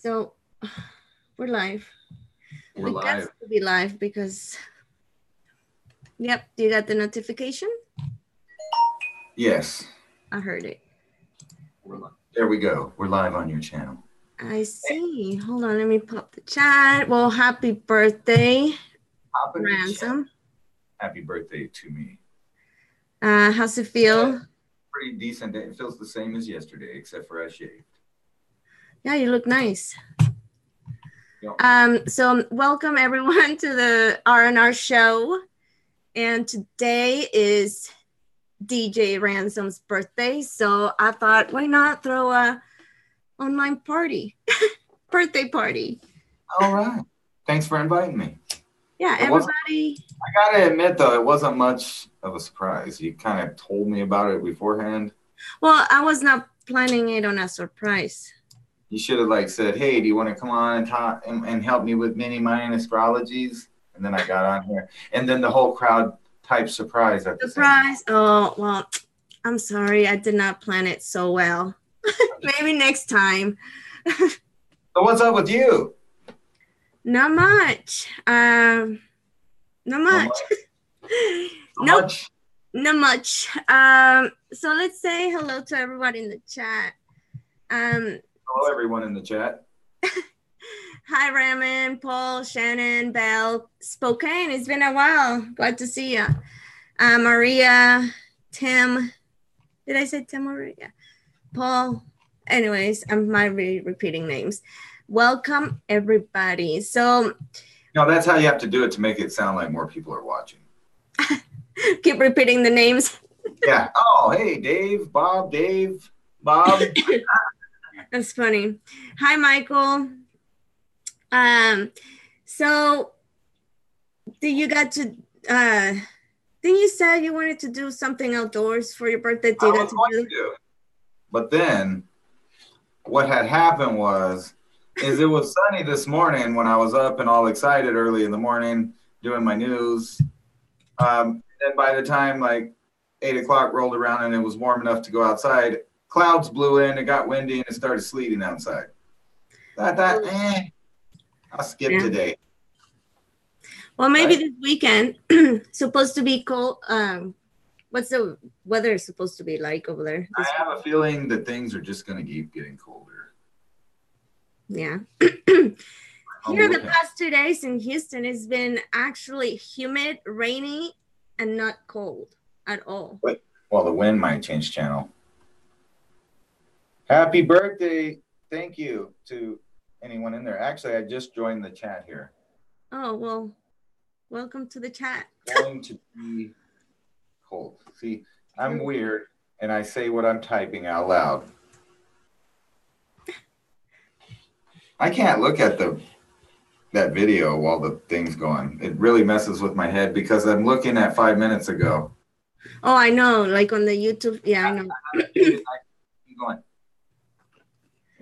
So we're live. We're live. It gets to be live because, yep, you got the notification? Yes. I heard it. There we go. We're live on your channel. I see. Hold on, let me pop the chat. Well, happy birthday, Ransom. Happy birthday to me. How's it feel? Yeah, pretty decent day. It feels the same as yesterday, except for I shaved. Yeah, you look nice. Yep. So welcome everyone to the R&R Show. And today is DJ Ransom's birthday. So I thought, why not throw a online party, birthday party. All right. Thanks for inviting me. Yeah, everybody. I gotta admit though, it wasn't much of a surprise. You kind of told me about it beforehand. Well, I was not planning it on a surprise. You should have like said, hey, do you want to come on and talk and help me with mini Mayan astrologies? And then I got on here. And then the whole crowd type surprise at the surprise. Oh, well, I'm sorry. I did not plan it so well. Maybe next time. So what's up with you? Not much. Not much. Nope. Not much. So let's say hello to everybody in the chat. Hello, everyone in the chat. Hi, Raymond, Paul, Shannon, Belle, Spokane. It's been a while. Glad to see you. Maria, Tim. Did I say Tim already? Yeah. Paul. Anyways, I might be repeating names. Welcome, everybody. So, no, that's how you have to do it to make it sound like more people are watching. Keep repeating the names. Yeah. Oh, hey, Dave, Bob, Bob. That's funny. Hi, Michael. So did you got to then you said you wanted to do something outdoors for your birthday? I was going to, but then what had happened is it was sunny this morning when I was up and all excited early in the morning doing my news. And by the time like 8 o'clock rolled around and it was warm enough to go outside, clouds blew in, it got windy, and it started sleeting outside. I'll skip today. Well, maybe this weekend, supposed to be cold. What's the weather supposed to be like over there? I have a feeling that things are just going to keep getting colder. Yeah. Here the past 2 days in Houston, it's been actually humid, rainy, and not cold at all. Well, the wind might change channel. Happy birthday. Thank you to anyone in there. Actually, I just joined the chat here. Oh, well, welcome to the chat. Going to be cold. See, I'm weird, and I say what I'm typing out loud. I can't look at that video while the thing's going. It really messes with my head because I'm looking at 5 minutes ago. Oh, I know. Like on the YouTube. Yeah, I know. Going.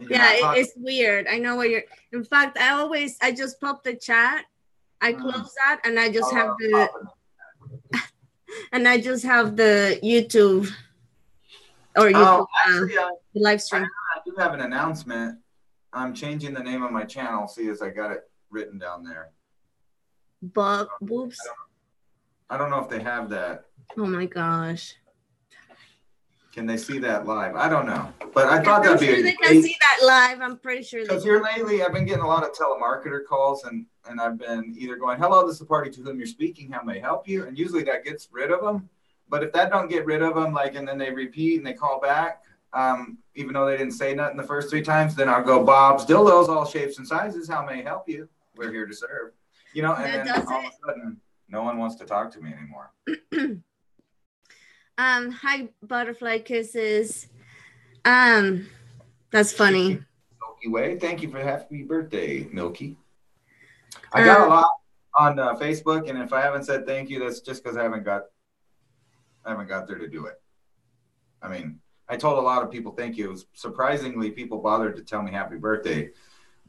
Yeah, it's weird. I know what you're. In fact, I just pop the chat. I close that, and I just have the. And I just have the YouTube. Or YouTube actually, the live stream. I do have an announcement. I'm changing the name of my channel. See, as I got it written down there. But whoops. I don't know if they have that. Oh my gosh. Can they see that live? I don't know, but I thought that'd be. I'm sure they can see that live. I'm pretty sure. Because here lately, I've been getting a lot of telemarketer calls, and I've been either going, "Hello, this is the party to whom you're speaking. How may I help you?" And usually that gets rid of them. But if that don't get rid of them, like, and then they repeat and they call back, even though they didn't say nothing the first 3 times, then I'll go, "Bob's dildos, all shapes and sizes. How may I help you? We're here to serve." You know, and then all of a sudden, no one wants to talk to me anymore. Hi, butterfly kisses. That's funny. Milky Way, thank you for happy birthday, Milky. I got a lot on Facebook, and if I haven't said thank you, that's just because I haven't got there to do it. I mean, I told a lot of people thank you. It was surprisingly, people bothered to tell me happy birthday.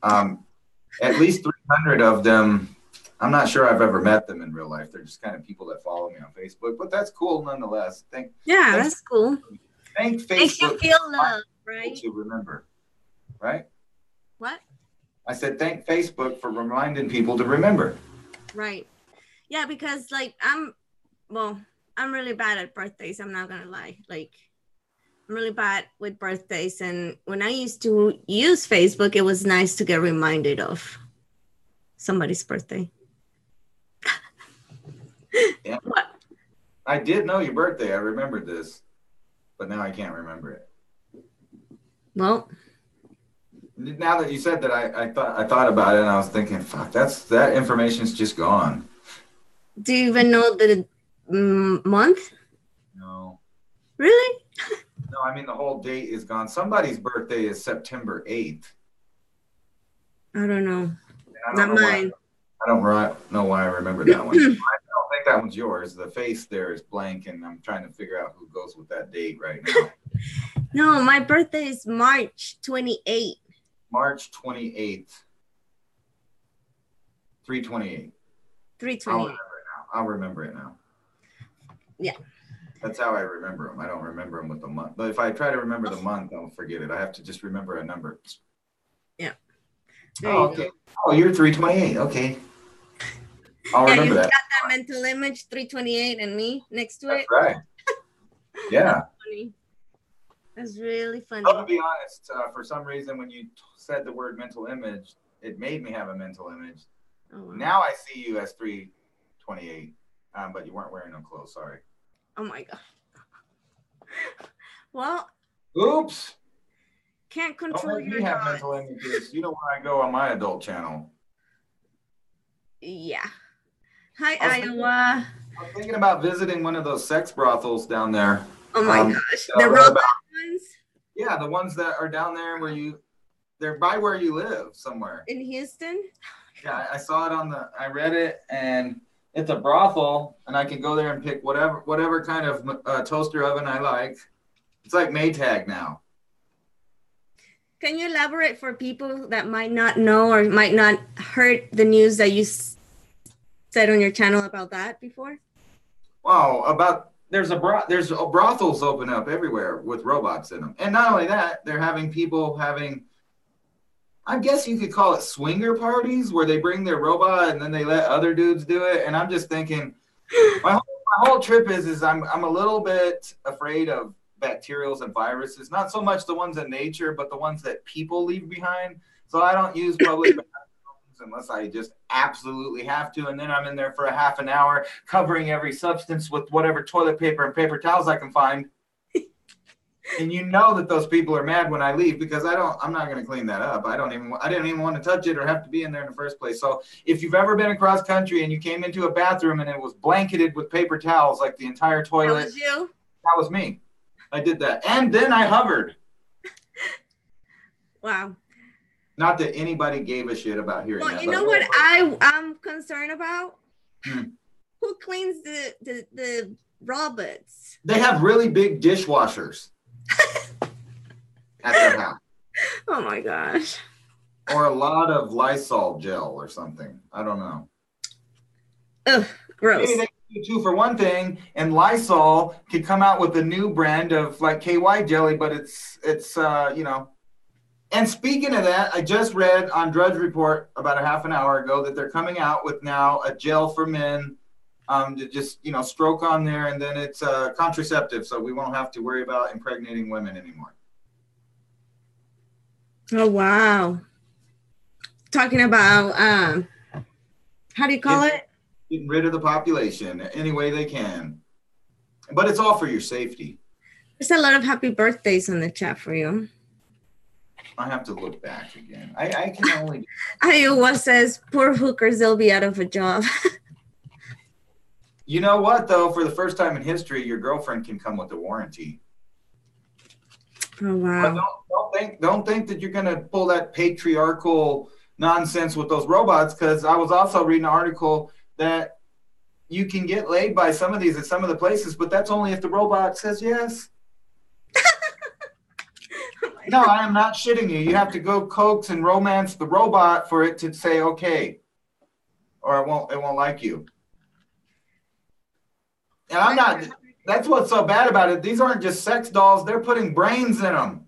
At least 300 of them. I'm not sure I've ever met them in real life. They're just kind of people that follow me on Facebook, but that's cool nonetheless. That's cool. Thank Facebook. Makes you feel love, right? To remember, right? What? I said, thank Facebook for reminding people to remember. Right. Yeah, because like I'm really bad at birthdays. I'm not gonna lie. Like I'm really bad with birthdays. And when I used to use Facebook, it was nice to get reminded of somebody's birthday. Yeah. What? I did know your birthday. I remembered this, but now I can't remember it. Well, now that you said that, I thought about it, and I was thinking, fuck, that information's just gone. Do you even know the month? No. Really? No, I mean the whole date is gone. Somebody's birthday is September 8th. I don't know. Not mine. I don't know why I remember that one. I don't think that one's yours. The face there is blank, and I'm trying to figure out who goes with that date right now. No, my birthday is March 28th. March 28th. 328. 328. I'll remember it now. Yeah. That's how I remember them. I don't remember them with the month. But if I try to remember the month, I'll forget it. I have to just remember a number. Yeah. Okay. Go. Oh, you're 328. Okay. I'll remember that. You got that mental image, 328 and me next to it. That's right. Yeah. That's funny. That's really funny. Well, to be honest, for some reason, when you said the word mental image, it made me have a mental image. Oh, wow. Now I see you as 328, but you weren't wearing no clothes. Sorry. Oh my God. Well. Oops. Can't control your have mental images. You know where I go on my adult channel. Yeah. Hi, Iowa. I'm thinking about visiting one of those sex brothels down there. Oh my gosh. The robot ones? Yeah, the ones that are down there where they're by where you live somewhere. In Houston? Yeah, I saw it I read it, and it's a brothel, and I can go there and pick whatever kind of toaster oven I like. It's like Maytag now. Can you elaborate for people that might not know or might not heard the news that you said on your channel about that before? Wow, there's brothels open up everywhere with robots in them. And not only that, they're having people I guess you could call it swinger parties where they bring their robot and then they let other dudes do it. And I'm just thinking, my whole trip is I'm a little bit afraid of bacterials and viruses, not so much the ones in nature, but the ones that people leave behind. So I don't use public bathrooms unless I just absolutely have to. And then I'm in there for a half an hour covering every substance with whatever toilet paper and paper towels I can find. And you know that those people are mad when I leave because I'm not going to clean that up. I didn't even want to touch it or have to be in there in the first place. So if you've ever been across country and you came into a bathroom and it was blanketed with paper towels, like the entire toilet. That was you? That was me. I did that. And then I hovered. Wow. Not that anybody gave a shit about hearing that. You know what I'm concerned about? Who cleans the robots? They have really big dishwashers at their house. Oh my gosh. Or a lot of Lysol gel or something. I don't know. Ugh, gross. Maybe they do two for one thing, and Lysol could come out with a new brand of like KY jelly, but it's you know. And speaking of that, I just read on Drudge Report about a half an hour ago that they're coming out with now a gel for men to just, you know, stroke on there, and then it's contraceptive, so we won't have to worry about impregnating women anymore. Oh, wow. Talking about, how do you call it? Getting rid of the population any way they can. But it's all for your safety. There's a lot of happy birthdays in the chat for you. I have to look back again. I can only... Iowa says, poor hookers, they'll be out of a job. You know what, though? For the first time in history, your girlfriend can come with a warranty. Oh, wow. But don't think that you're going to pull that patriarchal nonsense with those robots, because I was also reading an article that you can get laid by some of these at some of the places, but that's only if the robot says yes. No, I am not shitting you. You have to go coax and romance the robot for it to say okay, or it won't like you. And I'm not. That's what's so bad about it. These aren't just sex dolls. They're putting brains in them.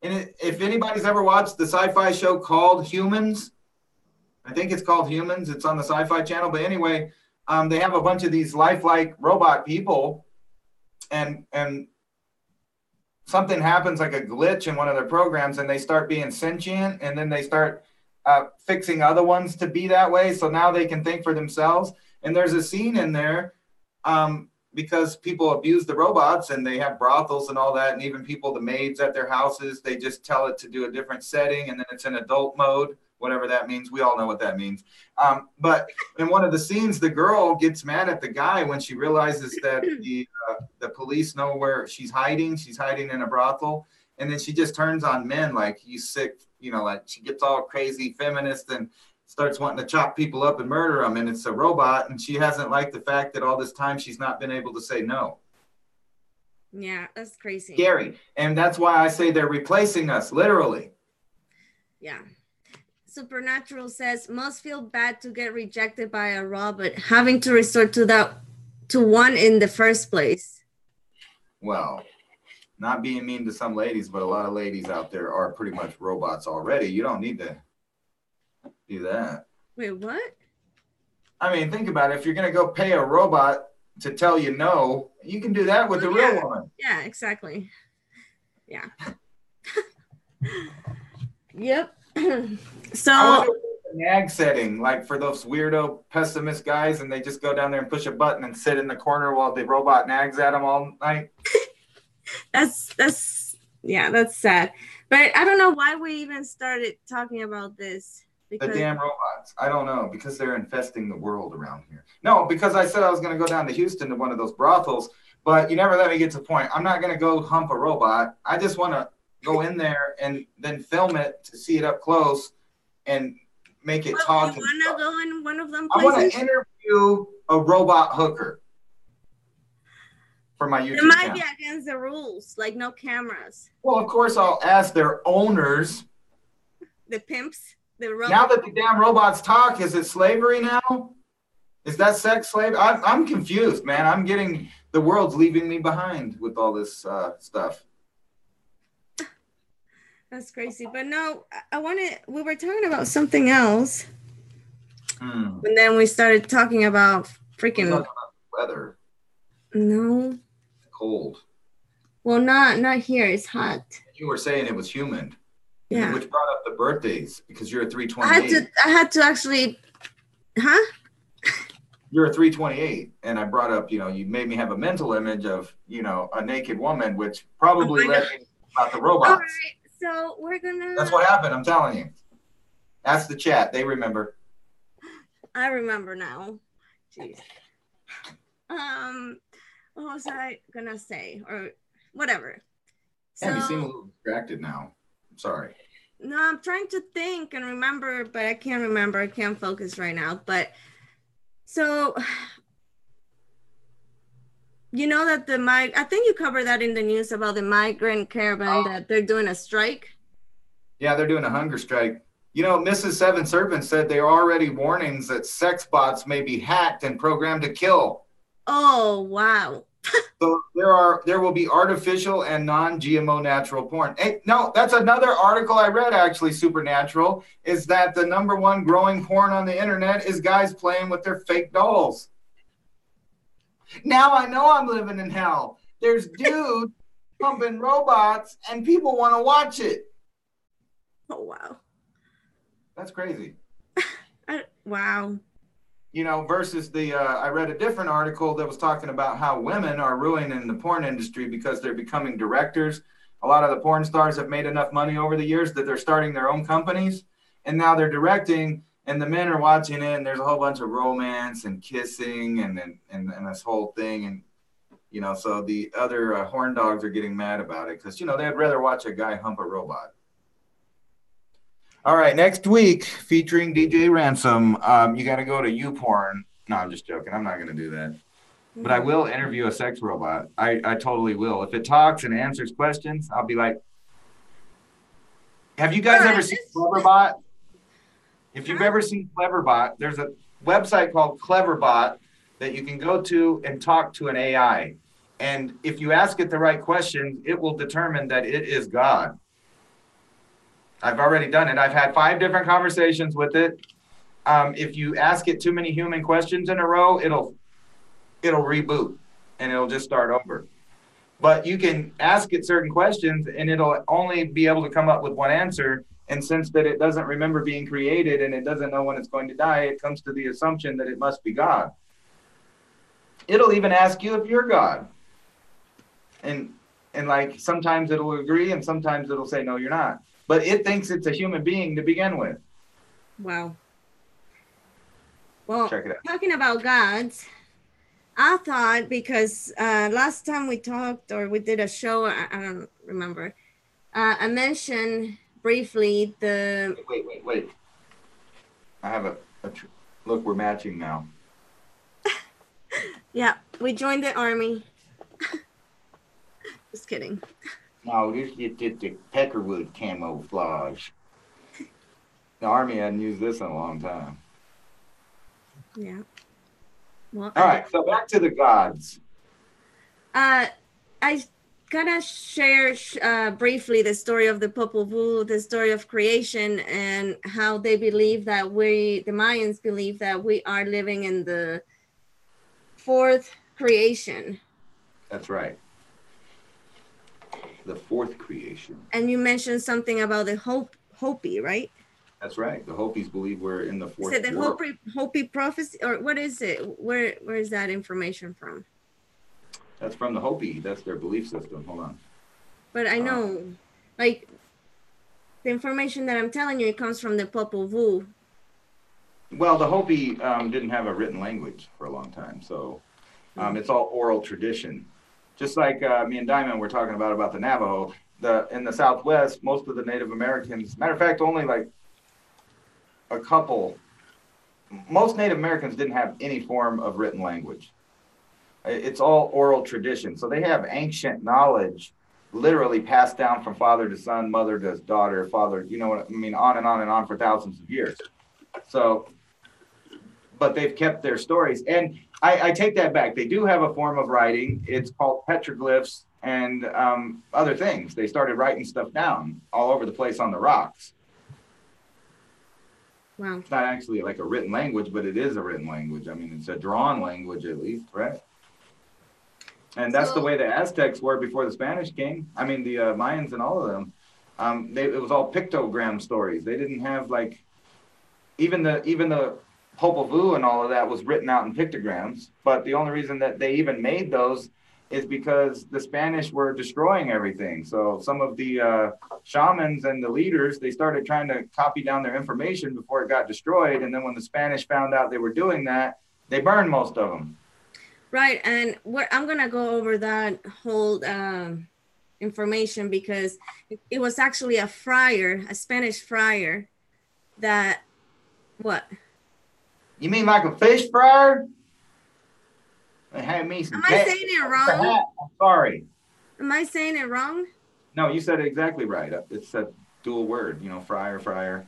And if anybody's ever watched the sci-fi show called Humans, I think it's called Humans. It's on the Sci-Fi Channel. But anyway, they have a bunch of these lifelike robot people, and something happens like a glitch in one of their programs, and they start being sentient, and then they start fixing other ones to be that way. So now they can think for themselves. And there's a scene in there because people abuse the robots, and they have brothels and all that, and even people, the maids at their houses, they just tell it to do a different setting, and then it's in adult mode, whatever that means. We all know what that means. But in one of the scenes, the girl gets mad at the guy when she realizes that the police know where she's hiding. She's hiding in a brothel. And then she just turns on men like, you sick, like she gets all crazy feminist and starts wanting to chop people up and murder them. And it's a robot. And she hasn't liked the fact that all this time she's not been able to say no. Yeah, that's crazy. Scary. And that's why I say they're replacing us, literally. Yeah. Supernatural says, must feel bad to get rejected by a robot, having to resort to one in the first place. Well, not being mean to some ladies, but a lot of ladies out there are pretty much robots already. You don't need to do that. Wait, what? I mean, think about it. If you're going to go pay a robot to tell you no, you can do that with a real woman. Yeah, exactly. Yeah. Yep. So I wonder if there's a nag setting, like for those weirdo pessimist guys, and they just go down there and push a button and sit in the corner while the robot nags at them all night. that's sad. But I don't know why we even started talking about this. Because the damn robots. I don't know, because they're infesting the world around here. No, because I said I was going to go down to Houston to one of those brothels, but you never let me get to the point. I'm not going to go hump a robot. I just want to go in there and then film it to see it up close and make it talk. You want to go in one of them places? I want to interview a robot hooker for my YouTube channel. It might be against the rules, like no cameras. Well, of course, I'll ask their owners. The pimps. Now that the damn robots talk, is it slavery now? Is that sex slavery? I'm confused, man. I'm getting, the world's leaving me behind with all this stuff. That's crazy. But no, we were talking about something else. And then we started talking about freaking weather. No. It's cold. Well, not here. It's hot. You were saying it was humid. Yeah. Which brought up the birthdays because you're a 328. I had to actually, You're a 328, and I brought up, you made me have a mental image of, a naked woman, which probably led me about the robots. All right. So we're gonna. That's what happened. I'm telling you. Ask the chat. They remember. I remember now. Jeez. What was I gonna say or whatever? Yeah, you seem a little distracted now. I'm sorry. No, I'm trying to think and remember, but I can't remember. I can't focus right now. But so. You know that I think you covered that in the news about the migrant caravan that they're doing a strike. Yeah, they're doing a hunger strike. Mrs. Seven Serpents said there are already warnings that sex bots may be hacked and programmed to kill. Oh, wow. So there will be artificial and non-GMO natural porn. Hey, no, that's another article I read, actually, Supernatural, is that the #1 growing porn on the internet is guys playing with their fake dolls. Now I know I'm living in hell. There's dudes pumping robots and people want to watch it. Oh, wow. That's crazy. Wow. Versus I read a different article that was talking about how women are ruining the porn industry because they're becoming directors. A lot of the porn stars have made enough money over the years that they're starting their own companies, and now they're directing. And the men are watching it, and there's a whole bunch of romance and kissing and this whole thing. And, so the other horn dogs are getting mad about it because, they'd rather watch a guy hump a robot. All right, next week, featuring DJ Ransom, you got to go to YouPorn. No, I'm just joking. I'm not going to do that. But I will interview a sex robot. I totally will. If it talks and answers questions, I'll be like, have you guys ever seen Cleverbot? If you've ever seen Cleverbot, there's a website called Cleverbot that you can go to and talk to an AI. And if you ask it the right questions, it will determine that it is God. I've already done it. I've had 5 different conversations with it. If you ask it too many human questions in a row, it'll reboot and it'll just start over. But you can ask it certain questions and it'll only be able to come up with one answer. And since that it doesn't remember being created and it doesn't know when it's going to die, it comes to the assumption that it must be God. It'll even ask you if you're God. And like sometimes it'll agree and sometimes it'll say, no, you're not. But it thinks it's a human being to begin with. Wow. Well, check it out. Talking about gods, I thought because last time we talked or we did a show, I don't remember. I mentioned briefly the. Wait. I have a look. We're matching now. Yeah, we joined the army. Just kidding. No, this is the peckerwood camouflage. The army hadn't used this in a long time. Yeah. Well, all right, so back to the gods. I gotta share briefly the story of the Popol Vuh, the story of creation, and how they believe that the Mayans believe that we are living in the 4th creation. That's right. The 4th creation. And you mentioned something about the Hopi, right? That's right. The Hopis believe we're in the 4th. Is it the Hopi prophecy, or what is it? Where is that information from? That's from the Hopi. That's their belief system. Hold on. But I know, like, the information that I'm telling you, it comes from the Popol Vuh. Well, the Hopi didn't have a written language for a long time, so it's all oral tradition. Just like me and Diamond were talking about the Navajo. In the Southwest, most of the Native Americans, matter of fact, only like a couple, most Native Americans didn't have any form of written language. It's all oral tradition. So they have ancient knowledge literally passed down from father to son, mother to daughter, father, you know what I mean, on and on for thousands of years. So, but they've kept their stories. And I take that back. They do have a form of writing. It's called petroglyphs and other things. They started writing stuff down all over the place on the rocks. Wow. It's not actually like a written language, but it is a written language. I mean, it's a drawn language at least, right? And that's the way the Aztecs were before the Spanish came. I mean, the Mayans and all of them. It was all pictogram stories. They didn't have like, even the Popol Vuh and all of that was written out in pictograms. But the only reason that they even made those is because the Spanish were destroying everything. So some of the shamans and the leaders, they started trying to copy down their information before it got destroyed. And then when the Spanish found out they were doing that, they burned most of them. Right. And I'm going to go over that whole information because it was actually a Spanish friar that, what? You mean like a fish fryer? They had me some. Am I saying it wrong? I'm sorry. Am I saying it wrong? No, you said it exactly right. It's a dual word, fryer.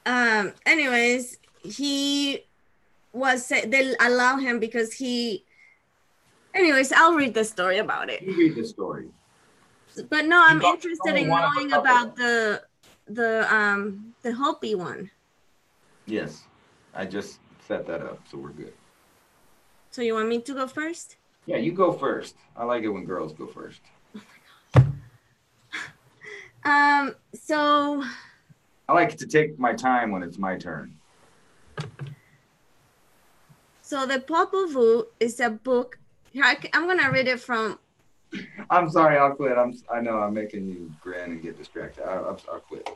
Anyways, they allow him because anyways, I'll read the story about it. You read the story. But no, I'm interested in knowing about the Hopi one. Yes, I just set that up, so we're good. So you want me to go first? Yeah, you go first. I like it when girls go first. Oh my gosh. So I like to take my time when it's my turn. So the Popol Vuh is a book. I'm gonna read it from. I'm sorry, I'll quit. I know I'm making you grin and get distracted. I'll quit.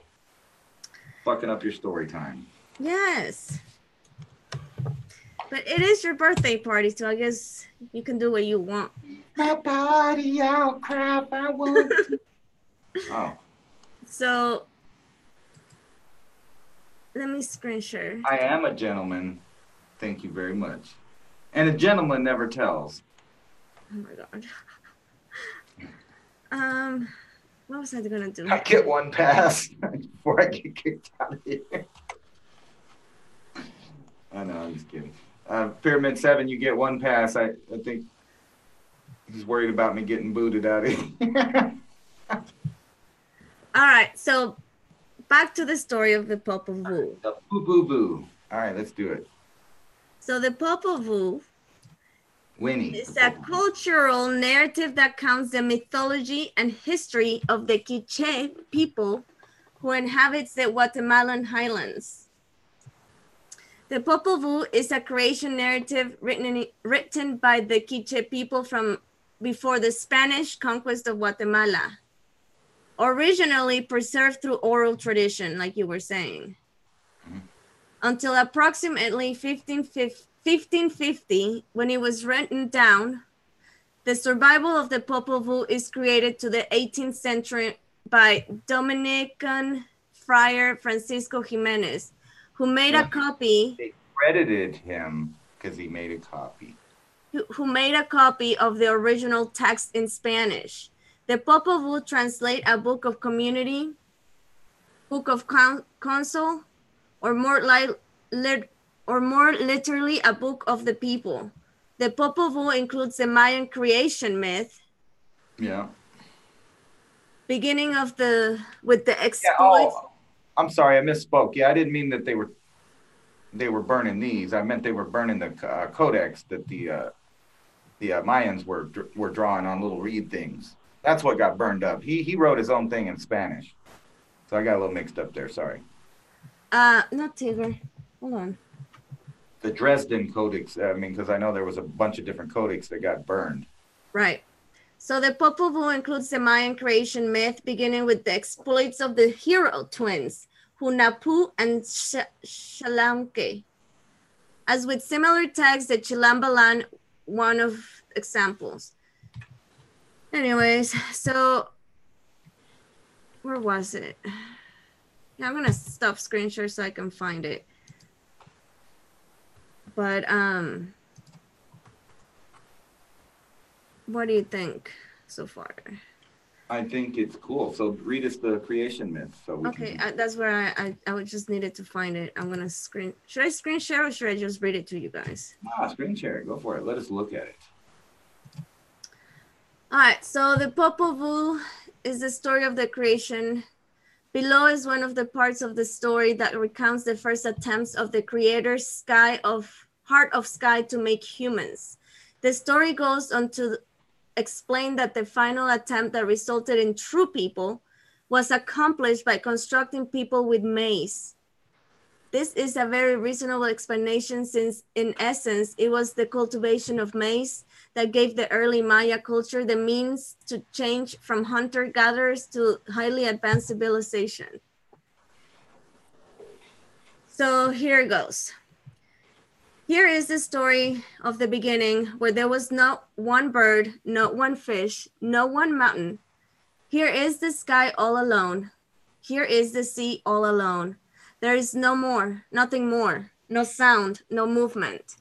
Fucking up your story time. Yes. But it is your birthday party, so I guess you can do what you want. My body, I'll cry if I want to. Oh. So, let me screen share. I am a gentleman. Thank you very much. And a gentleman never tells. Oh my God. What was I gonna do? I get one pass before I get kicked out of here. I know, I'm just kidding. Pyramid 7, you get one pass. I think he's worried about me getting booted out of here. All right, so back to the story of the Popol Vuh. The boo boo boo. All right, let's do it. So the Popol Vuh Winnie. is a cultural narrative that counts the mythology and history of the Quiche people who inhabits the Guatemalan highlands. The Popol Vuh is a creation narrative written by the Quiche people from before the Spanish conquest of Guatemala, originally preserved through oral tradition, like you were saying. Until approximately 1550, when it was written down. The survival of the Popol Vuh is credited to the 18th century by Dominican friar Francisco Jimenez, who made a copy. They credited him because he made a copy. Who made a copy of the original text in Spanish. The Popol Vuh translate a book of community, book of council, or more literally a book of the people. The Popol Vuh includes the Mayan creation myth. Yeah. Beginning of with the exploits. Yeah, oh, I'm sorry, I misspoke. Yeah, I didn't mean that they were burning these. I meant they were burning the codex that the Mayans were drawing on little reed things. That's what got burned up. He wrote his own thing in Spanish, so I got a little mixed up there. Sorry. Not Tigger. Hold on. The Dresden Codex. I mean, because I know there was a bunch of different codex that got burned. Right. So the Popol Vuh includes the Mayan creation myth, beginning with the exploits of the hero twins, Hunapu and Xalamque. As with similar texts, the Chilambalan, one of examples. Anyways, so where was it? Yeah, I'm gonna stop screen share so I can find it. But what do you think so far? I think it's cool. So read us the creation myth. So we okay, that's where I would just needed to find it. I'm gonna should I screen share or should I just read it to you guys? Screen share. Go for it. Let us look at it. All right, so the Popol Vuh is the story of the creation. Below is one of the parts of the story that recounts the first attempts of the creator's heart of sky to make humans. The story goes on to explain that the final attempt that resulted in true people was accomplished by constructing people with maize. This is a very reasonable explanation since in essence, it was the cultivation of maize that gave the early Maya culture the means to change from hunter-gatherers to highly advanced civilization. So here it goes. Here is the story of the beginning where there was not one bird, not one fish, no one mountain. Here is the sky all alone. Here is the sea all alone. There is no more, nothing more, no sound, no movement.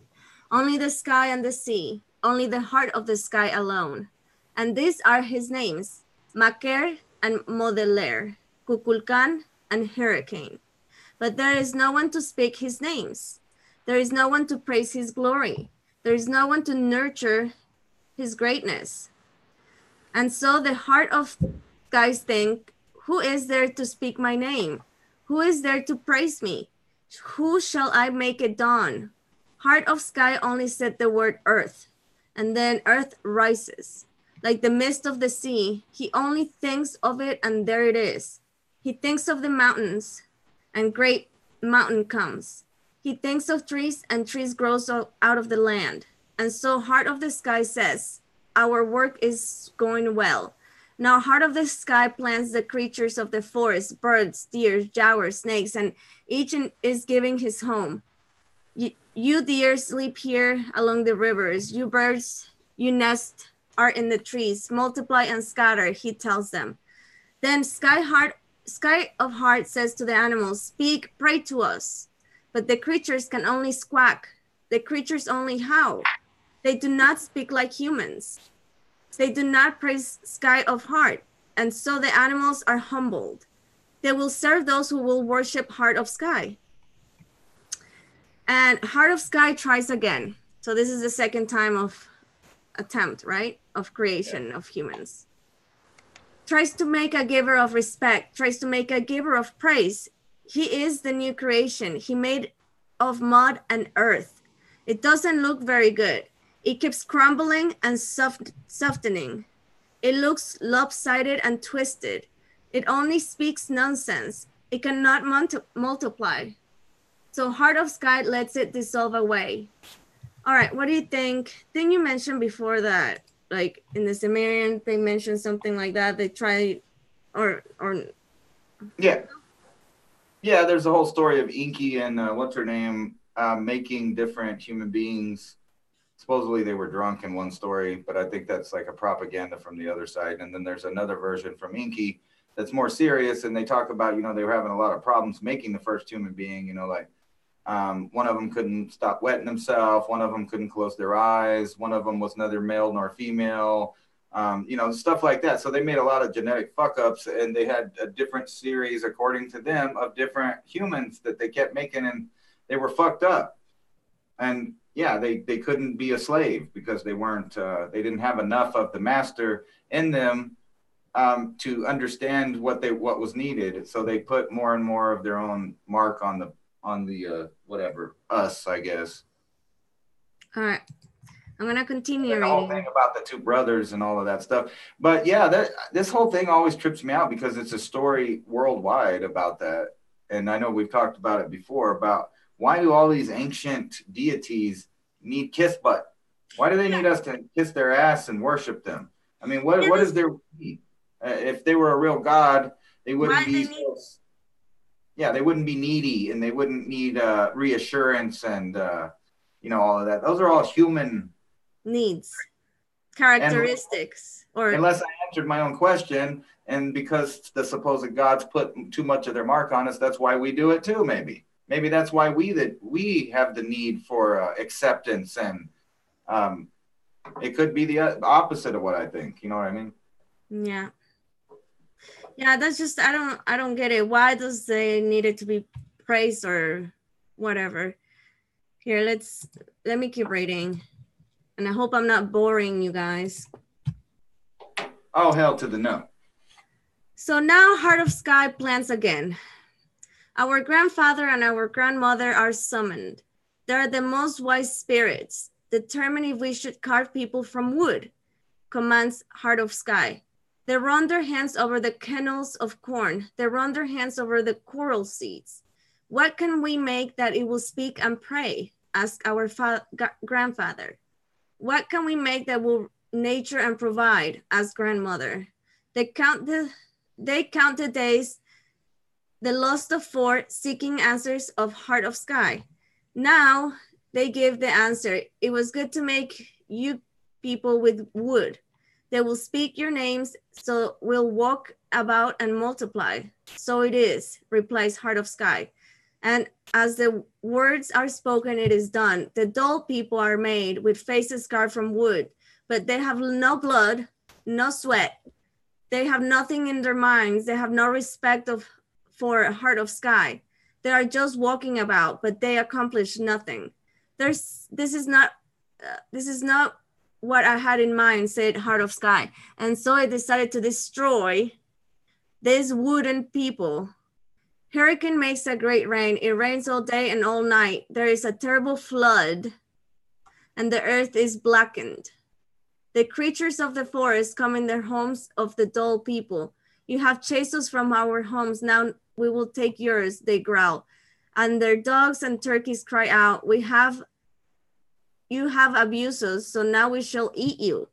Only the sky and the sea, only the heart of the sky alone. And these are his names, Maker and Modeler, Kukulkan and Hurricane. But there is no one to speak his names. There is no one to praise his glory. There is no one to nurture his greatness. And so the heart of guys think, who is there to speak my name? Who is there to praise me? Who shall I make it dawn? Heart of sky only said the word earth, and then earth rises. Like the mist of the sea, he only thinks of it and there it is. He thinks of the mountains and great mountain comes. He thinks of trees and trees grows out of the land. And so heart of the sky says, our work is going well. Now heart of the sky plants the creatures of the forest, birds, deer, jaguars, snakes, and each is giving his home. You deer sleep here along the rivers. You birds, you nest are in the trees. Multiply and scatter, he tells them. Then sky of heart says to the animals, speak, pray to us. But the creatures can only squawk. The creatures only howl. They do not speak like humans. They do not praise sky of heart, and so the animals are humbled. They will serve those who will worship heart of sky. And heart of sky tries again. So this is the second time of attempt, right? Of creation of humans. tries to make a giver of respect, tries to make a giver of praise. He is the new creation. He made of mud and earth. It doesn't look very good. It keeps crumbling and softening. It looks lopsided and twisted. It only speaks nonsense. It cannot multiply. So Heart of Sky lets it dissolve away. All right, what do you think? Didn't you mention before that, like in the Sumerian, they mentioned something like that? They try, or yeah, there's a whole story of Inky and what's her name making different human beings. Supposedly they were drunk in one story, but I think that's like a propaganda from the other side. And then there's another version from Inky that's more serious, and they talk about, you know, they were having a lot of problems making the first human being, you know, like one of them couldn't stop wetting himself. One of them couldn't close their eyes. One of them was neither male nor female, you know, stuff like that. So they made a lot of genetic fuck ups, and they had a different series, according to them, of different humans that they kept making, and they were fucked up. And yeah, they couldn't be a slave because they weren't, they didn't have enough of the master in them to understand what was needed. So they put more and more of their own mark on the whatever, us, I guess. All right, I'm gonna continue reading. The whole thing about the two brothers and all of that stuff. But yeah, this whole thing always trips me out because it's a story worldwide about that. And I know we've talked about it before about why do all these ancient deities need kiss butt? Why do they need us to kiss their ass and worship them? I mean, what is their need? If they were a real god, they wouldn't be yeah, they wouldn't be needy, and they wouldn't need reassurance and you know, all of that. Those are all human needs, characteristics. Or unless I answered my own question, and because the supposed gods put too much of their mark on us, that's why we do it too. Maybe that's why we have the need for acceptance, and it could be the opposite of what I think. You know what I mean? Yeah. Yeah, that's just I don't get it. Why does they need it to be praised or whatever? Here, let me keep reading. And I hope I'm not boring you guys. Oh, hell to the no. So now Heart of Sky plans again. Our grandfather and our grandmother are summoned. They are the most wise spirits. Determine if we should carve people from wood, commands Heart of Sky. They run their hands over the kernels of corn. They run their hands over the coral seeds. What can we make that it will speak and pray? Asked our grandfather. What can we make that will nature and provide? Asked grandmother. They count the days, the lost of 4, seeking answers of Heart of Sky. Now they give the answer. It was good to make you people with wood. They will speak your names, so we'll walk about and multiply. So it is, replies Heart of Sky. And as the words are spoken, it is done. The dull people are made with faces carved from wood, but they have no blood, no sweat. They have nothing in their minds. They have no respect for Heart of Sky. They are just walking about, but they accomplish nothing. This is not what I had in mind, said Heart of Sky. And so I decided to destroy these wooden people. Hurricane makes a great rain. It rains all day and all night. There is a terrible flood, and the earth is blackened. The creatures of the forest come in their homes of the dull people. You have chased us from our homes. Now we will take yours, they growl. And their dogs and turkeys cry out, you have abused us, so now we shall eat you.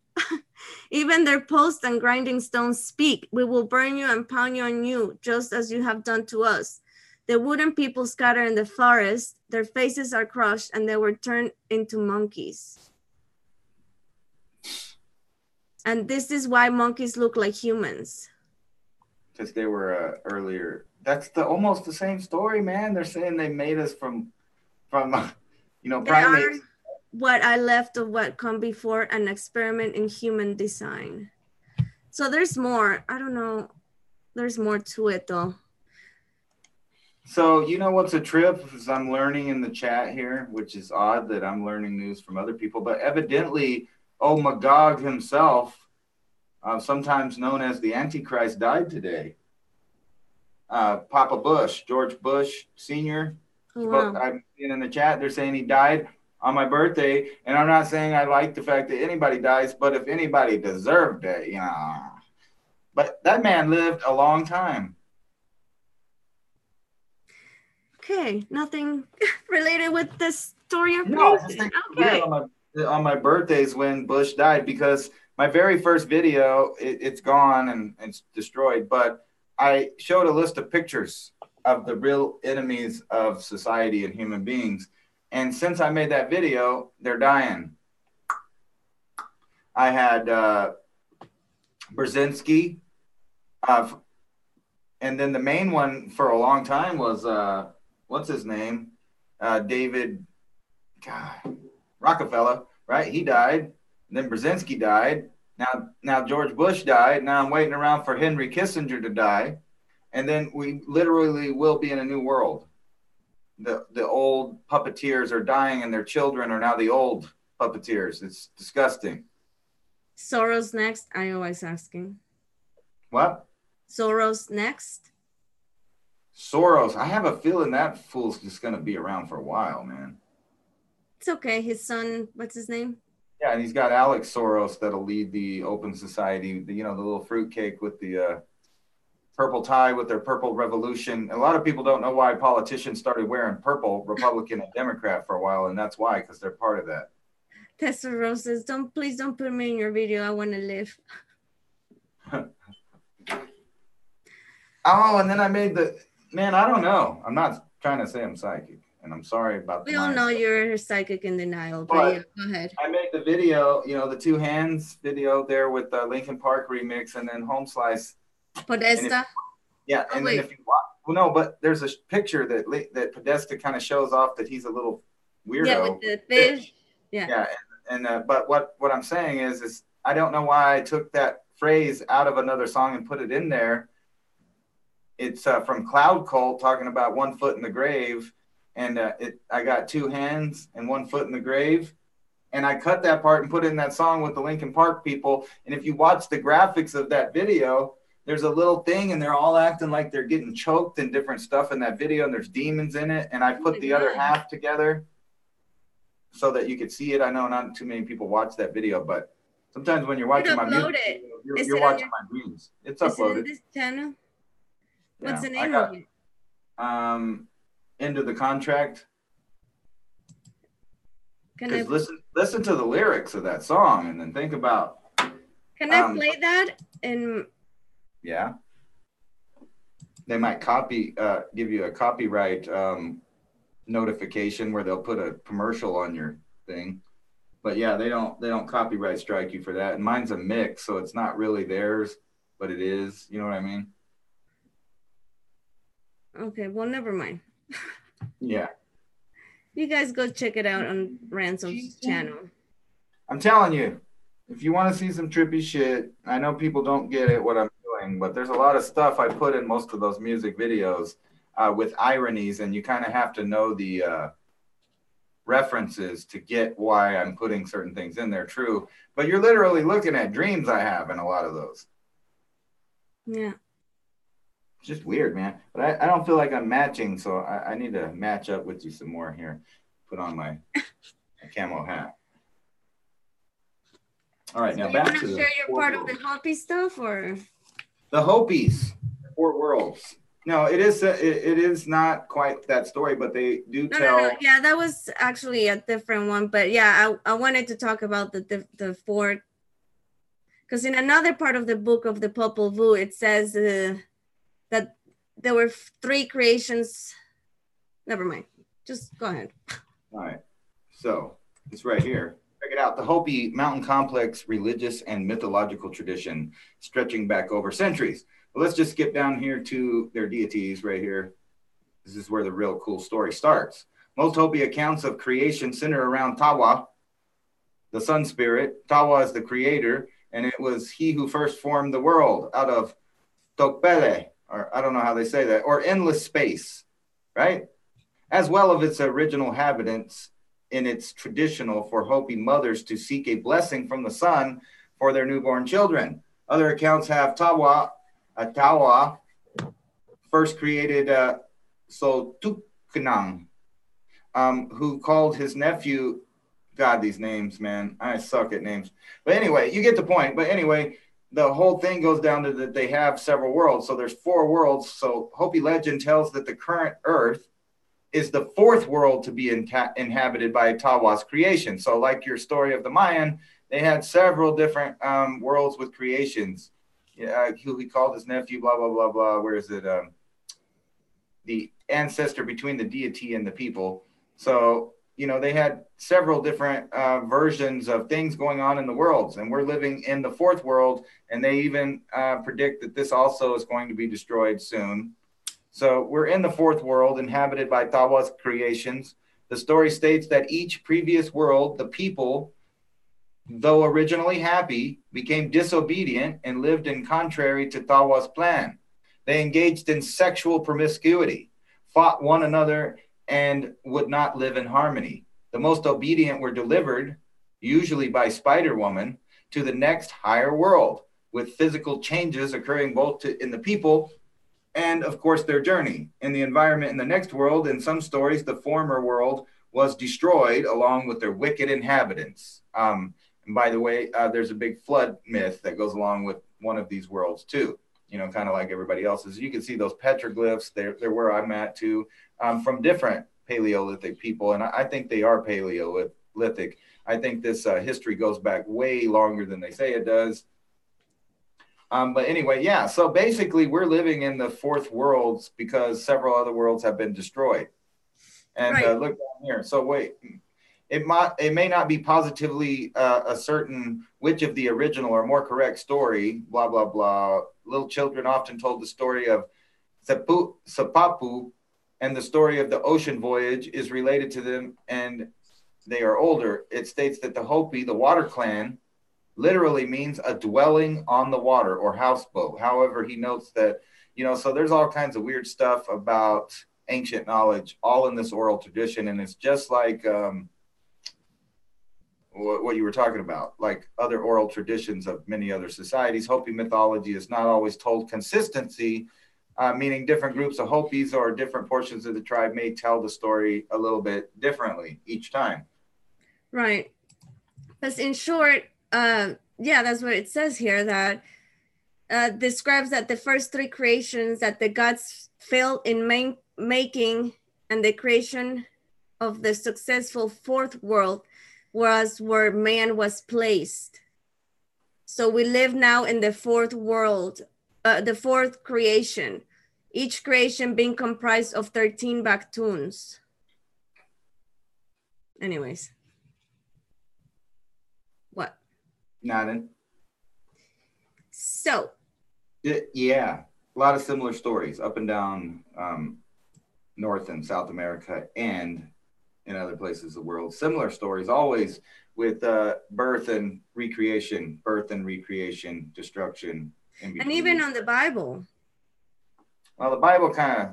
Even their posts and grinding stones speak. We will burn you and pound you on you, just as you have done to us. The wooden people scatter in the forest. Their faces are crushed, and they were turned into monkeys. And this is why monkeys look like humans. Because they were earlier. That's almost the same story, man. They're saying they made us from primates. What I left of what come before, an experiment in human design. So there's more. I don't know. There's more to it though. So you know what's a trip is I'm learning in the chat here, which is odd that I'm learning news from other people, but evidently Magog himself sometimes known as the Antichrist, died today. Papa Bush, George Bush Sr. Oh, But wow. I'm seeing in the chat, they're saying he died on my birthday. And I'm not saying I like the fact that anybody dies, but if anybody deserved it, you know. But that man lived a long time. Okay, nothing related with this story of No, I just creation. think it's weird Okay. on my birthdays when Bush died, because my very first video, it's gone and it's destroyed, but I showed a list of pictures of the real enemies of society and human beings. And since I made that video, they're dying. I had Brzezinski, and then the main one for a long time was what's his name? David, God, Rockefeller, right? He died. Then Brzezinski died. Now George Bush died. Now I'm waiting around for Henry Kissinger to die, and then we literally will be in a new world. The old puppeteers are dying, and their children are now the old puppeteers. It's disgusting. Soros next. I always asking. What? Soros next. Soros. I have a feeling that fool's just going to be around for a while, man. It's okay. His son, what's his name? Yeah, and he's got Alex Soros that'll lead the Open Society, the little fruitcake with the purple tie with their purple revolution. A lot of people don't know why politicians started wearing purple, Republican and Democrat, for a while, and that's why, because they're part of that. Tessa Roses, please don't put me in your video. I want to live. Oh, and then I made I don't know. I'm not trying to say I'm psychic, and I'm sorry about We all know you're psychic in denial, but yeah, go ahead. I made the video, the two hands video there with the Linkin Park remix, and then Home Slice. Podesta. Yeah, and then if you watch, well, no, but there's a picture that Podesta kind of shows off that he's a little weirdo. Yeah, with the fish. Yeah. Yeah, and but what I'm saying is I don't know why I took that phrase out of another song and put it in there. It's from Cloud Cult talking about 1 foot in the grave, and I got 2 hands and 1 foot in the grave, and I cut that part and put it in that song with the Linkin Park people. And if you watch the graphics of that video, there's a little thing, and they're all acting like they're getting choked and different stuff in that video, and there's demons in it. And I put the other half together so that you could see it. I know not too many people watch that video, but sometimes when you're watching my music, you're watching my dreams. It's uploaded. Is it in this channel? What's the name of it? End of the Contract. Can listen to the lyrics of that song and then think about. Can I play that? Yeah. They might give you a copyright notification where they'll put a commercial on your thing. But yeah, they don't copyright strike you for that. And mine's a mix, so it's not really theirs, but it is. You know what I mean? Okay, well, never mind. Yeah. You guys go check it out on Ransom's channel. I'm telling you, if you want to see some trippy shit, I know people don't get it what I'm doing, but there's a lot of stuff I put in most of those music videos with ironies, and you kind of have to know the references to get why I'm putting certain things in there. True, but you're literally looking at dreams I have in a lot of those. Yeah. It's just weird, man. But I don't feel like I'm matching, so I need to match up with you some more here. Put on my camo hat. All right, now back to the. Share your part of the Hopi stuff, or the Hopis, Fort Worlds. No, it is not quite that story, but they do tell. No. Yeah, that was actually a different one, but yeah, I wanted to talk about the fort, because in another part of the book of the Popol Vuh, it says that there were 3 creations. Never mind. Just go ahead. All right. So it's right here. Check it out. The Hopi mountain complex, religious and mythological tradition stretching back over centuries. Well, let's just skip down here to their deities right here. This is where the real cool story starts. Most Hopi accounts of creation center around Tawa, the sun spirit. Tawa is the creator, and it was he who first formed the world out of Tokpele, or I don't know how they say that, or endless space, right? As well of its original inhabitants, in its traditional for Hopi mothers to seek a blessing from the sun for their newborn children. Other accounts have Tawa first created Sotuknang, who called his nephew, God, these names, man, I suck at names. But anyway, you get the point. But anyway, the whole thing goes down to that they have several worlds. So there's 4 worlds. So Hopi legend tells that the current Earth is the 4th world to be inhabited by Tawa's creation. So like your story of the Mayan, they had several different worlds with creations. Who he called his nephew, blah, blah, blah, blah. Where is it? The ancestor between the deity and the people. So, they had several different versions of things going on in the worlds, and we're living in the 4th world, and they even predict that this also is going to be destroyed soon. So we're in the 4th world, inhabited by Tawa's creations. The story states that each previous world, the people, though originally happy, became disobedient and lived in contrary to Tawa's plan. They engaged in sexual promiscuity, fought one another, and would not live in harmony. The most obedient were delivered, usually by Spider Woman, to the next higher world, with physical changes occurring both in the people and, of course, their journey. In the environment in the next world, in some stories, the former world was destroyed along with their wicked inhabitants. And by the way, there's a big flood myth that goes along with one of these worlds, too. Kind of like everybody else's. You can see those petroglyphs. They're where I'm at too, from different Paleolithic people, and I think they are Paleolithic. I think this history goes back way longer than they say it does. But anyway, yeah. So basically, we're living in the 4th worlds because several other worlds have been destroyed. And right. Look down here. So wait. It may not be positively a certain which of the original or more correct story, blah, blah, blah. Little children often told the story of Sapapu, and the story of the ocean voyage is related to them, and they are older. It states that the Hopi, the water clan, literally means a dwelling on the water or houseboat. However, he notes that, so there's all kinds of weird stuff about ancient knowledge, all in this oral tradition, and it's just like what you were talking about, like other oral traditions of many other societies. Hopi mythology is not always told consistency, meaning different groups of Hopis or different portions of the tribe may tell the story a little bit differently each time. Right. Because in short, that's what it says here, that describes that the first 3 creations that the gods failed in making, and the creation of the successful 4th world was where man was placed. So we live now in the 4th world, the 4th creation, each creation being comprised of 13 Baktuns. Anyways. What? Nothing. So. Yeah, a lot of similar stories up and down North and South America and in other places of the world. Similar stories, always with birth and recreation, destruction. And even on the Bible. Well, the Bible kind of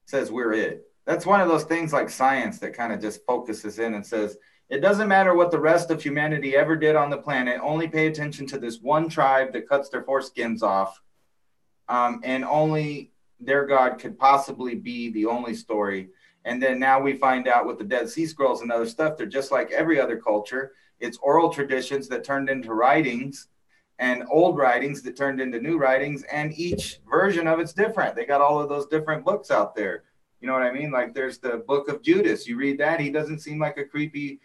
says we're it. That's one of those things like science that kind of just focuses in and says, it doesn't matter what the rest of humanity ever did on the planet. Only pay attention to this one tribe that cuts their foreskins off. And only their God could possibly be the only story. And then now we find out with the Dead Sea Scrolls and other stuff, they're just like every other culture. It's oral traditions that turned into writings, and old writings that turned into new writings. And each version of it's different. They got all of those different books out there. You know what I mean? Like there's the book of Judas. You read that. He doesn't seem like a creepy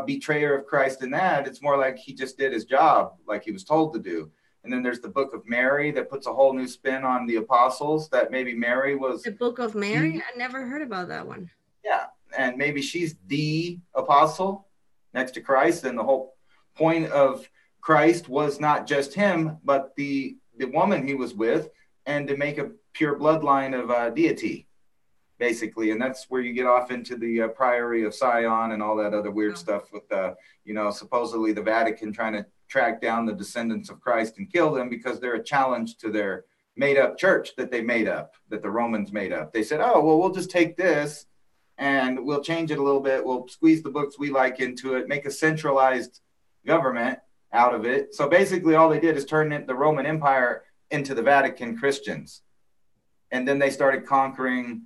betrayer of Christ in that. It's more like he just did his job like he was told to do. And then there's the book of Mary that puts a whole new spin on the apostles, that maybe Mary was... The book of Mary? I never heard about that one. Yeah, and maybe she's the apostle next to Christ, and the whole point of Christ was not just him, but the woman he was with, and to make a pure bloodline of deity, basically. And that's where you get off into the Priory of Sion and all that other weird stuff with, supposedly the Vatican trying to track down the descendants of Christ and kill them because they're a challenge to their made-up church that they made up, that the Romans made up. They said, oh, well, we'll just take this and we'll change it a little bit. We'll squeeze the books we like into it, make a centralized government, out of it. So basically all they did is turn the Roman Empire into the Vatican Christians. And then they started conquering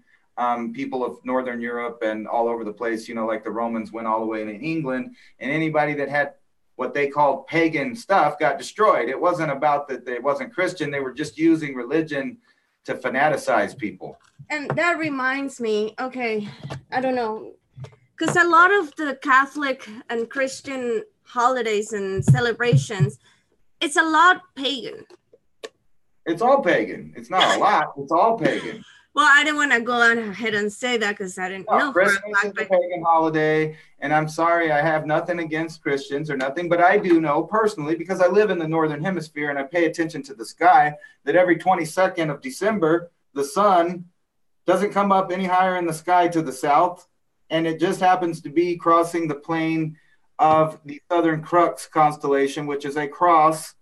people of Northern Europe and all over the place, you know, like the Romans went all the way into England, and anybody that had what they called pagan stuff got destroyed. It wasn't about that they wasn't Christian. They were just using religion to fanaticize people. And that reminds me, okay, I don't know, because a lot of the Catholic and Christian holidays and celebrations, it's a lot pagan. It's all pagan. It's not a lot. It's all pagan. Well, I didn't want to go ahead and say that because I didn't know. Christmas is a pagan holiday, and I'm sorry, I have nothing against Christians or nothing, but I do know personally, because I live in the Northern Hemisphere and I pay attention to the sky, that every 22nd of December, the sun doesn't come up any higher in the sky to the south, and it just happens to be crossing the plane of the Southern Crux constellation, which is a cross,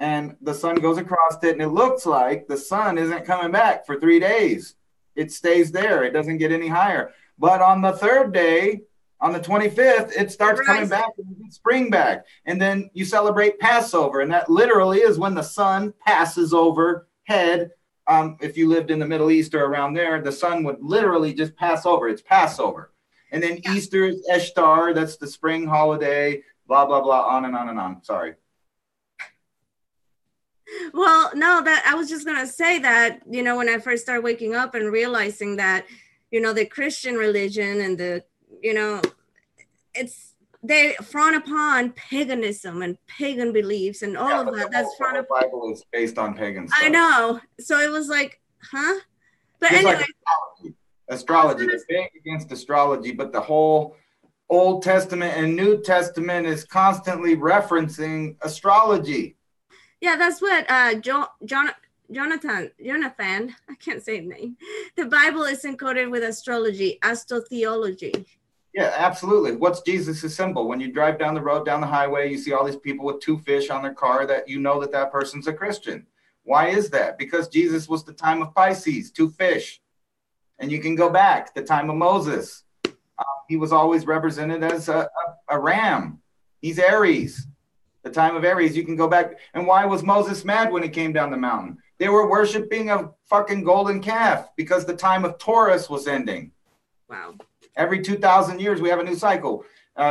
and the sun goes across it, and it looks like the sun isn't coming back for 3 days. It stays there. It doesn't get any higher. But on the third day, on the 25th, it starts coming back and you get spring back. And then you celebrate Passover, and that literally is when the sun passes overhead. If you lived in the Middle East or around there, the sun would literally just pass over. It's Passover. And then Easter is Ishtar. That's the spring holiday, blah, blah, blah, on and on and on. Sorry. Well, no, that I was just going to say that, you know, when I first started waking up and realizing that, you know, the Christian religion and the, you know, they frown upon paganism and pagan beliefs and all of that. That's frowned upon. The Bible is based on pagan stuff. I know. So it was like, huh? But just anyway. Like astrology. It's big against astrology, but the whole Old Testament and New Testament is constantly referencing astrology. Yeah, that's what Jonathan, I can't say his name. The Bible is encoded with astrology, astrotheology. Yeah, absolutely. What's Jesus' symbol? When you drive down the road, down the highway, you see all these people with 2 fish on their car, that you know that person's a Christian. Why is that? Because Jesus was the time of Pisces, 2 fish. And you can go back, the time of Moses. He was always represented as a ram. He's Aries. The time of Aries, you can go back. And why was Moses mad when he came down the mountain? They were worshiping a fucking golden calf because the time of Taurus was ending. Wow. Every 2,000 years, we have a new cycle.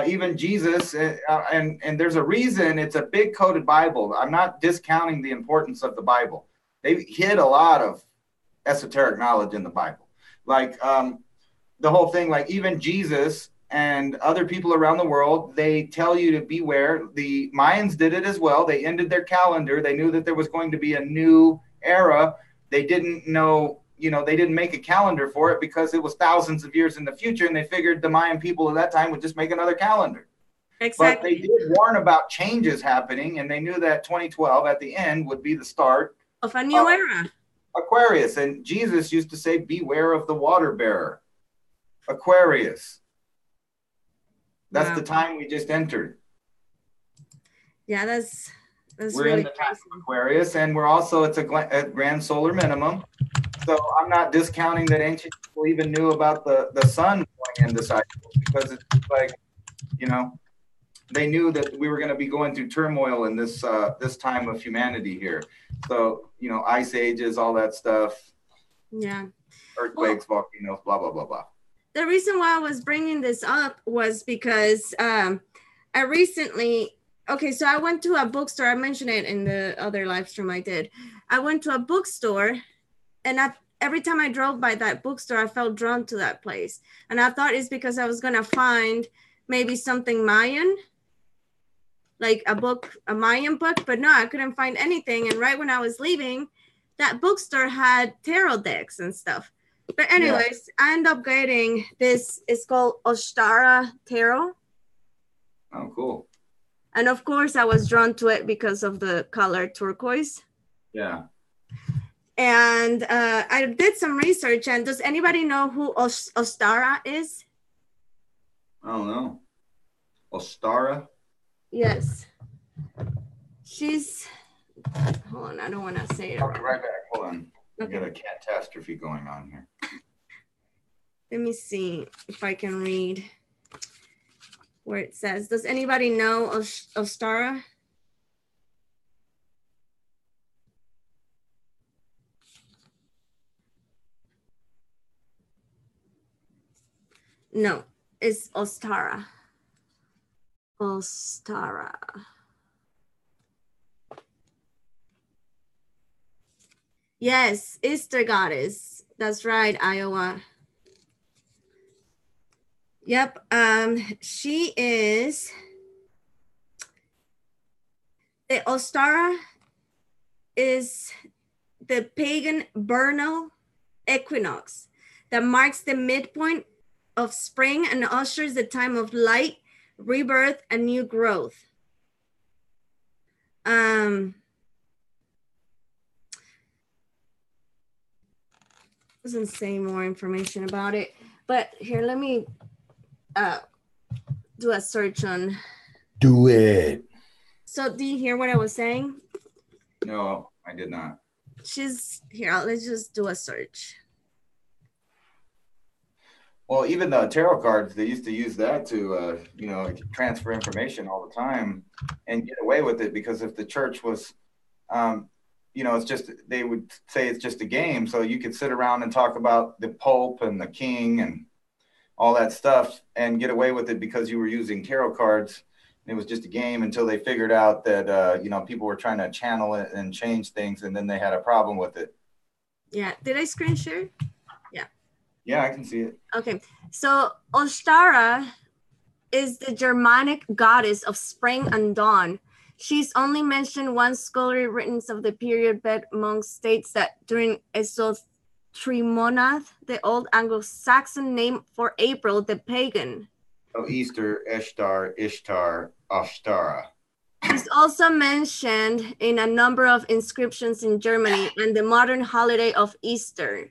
Even Jesus, and there's a reason it's a big coded Bible. I'm not discounting the importance of the Bible. They hid a lot of esoteric knowledge in the Bible. Like the whole thing, like even Jesus and other people around the world, they tell you to beware. The Mayans did it as well. They ended their calendar. They knew that there was going to be a new era. They didn't know, you know, they didn't make a calendar for it because it was thousands of years in the future. And they figured the Mayan people at that time would just make another calendar. Exactly. But they did warn about changes happening. And they knew that 2012 at the end would be the start of a new era. Aquarius. And Jesus used to say, beware of the water bearer. Aquarius. That's the time we just entered. Yeah, that's we're really in the time of Aquarius, and we're also, it's a grand solar minimum. So I'm not discounting that ancient people even knew about the sun going into cycles, because it's like, you know, they knew that we were going to be going through turmoil in this this time of humanity here. So, you know, ice ages, all that stuff. Yeah. Earthquakes, volcanoes, blah, blah, blah, blah. The reason why I was bringing this up was because I recently, okay, so I went to a bookstore. I mentioned it in the other live stream I did. I went to a bookstore, and every time I drove by that bookstore, I felt drawn to that place. And I thought it's because I was going to find maybe something Mayan, like a Mayan book, but no, I couldn't find anything. And right when I was leaving, that bookstore had tarot decks and stuff. But anyways, I ended up getting this. It's called Ostara Tarot. Oh, cool. And of course, I was drawn to it because of the color turquoise. Yeah. And I did some research. And does anybody know who Ostara is? I don't know. Ostara? Yes. She's, hold on, I don't want to say it. I'll be right back. Hold on. Okay. We got a catastrophe going on here. Let me see if I can read where it says. Does anybody know Ostara? No, it's Ostara. Ostara. Yes, Easter goddess. That's right, Iowa. Yep. She is the Ostara is the pagan vernal equinox that marks the midpoint of spring and ushers the time of light, rebirth, and new growth. Doesn't say more information about it, but here, let me do a search on. Do it. So do you hear what I was saying? No, I did not. She's here. Let's just do a search. Well, even the tarot cards, they used to use that to, transfer information all the time and get away with it, because if the church was, it's just, they would say it's just a game. So you could sit around and talk about the Pope and the King and all that stuff and get away with it because you were using tarot cards. It was just a game until they figured out that, people were trying to channel it and change things, and then they had a problem with it. Yeah. Did I screen share? Yeah. Yeah, I can see it. Okay. So Ostara is the Germanic goddess of spring and dawn. She's only mentioned one scholarly writings of the period, but monks states that during Trimonad, the old Anglo-Saxon name for April, the pagan. Oh, Easter, Ishtar, Ashtara. She's also mentioned in a number of inscriptions in Germany and the modern holiday of Easter,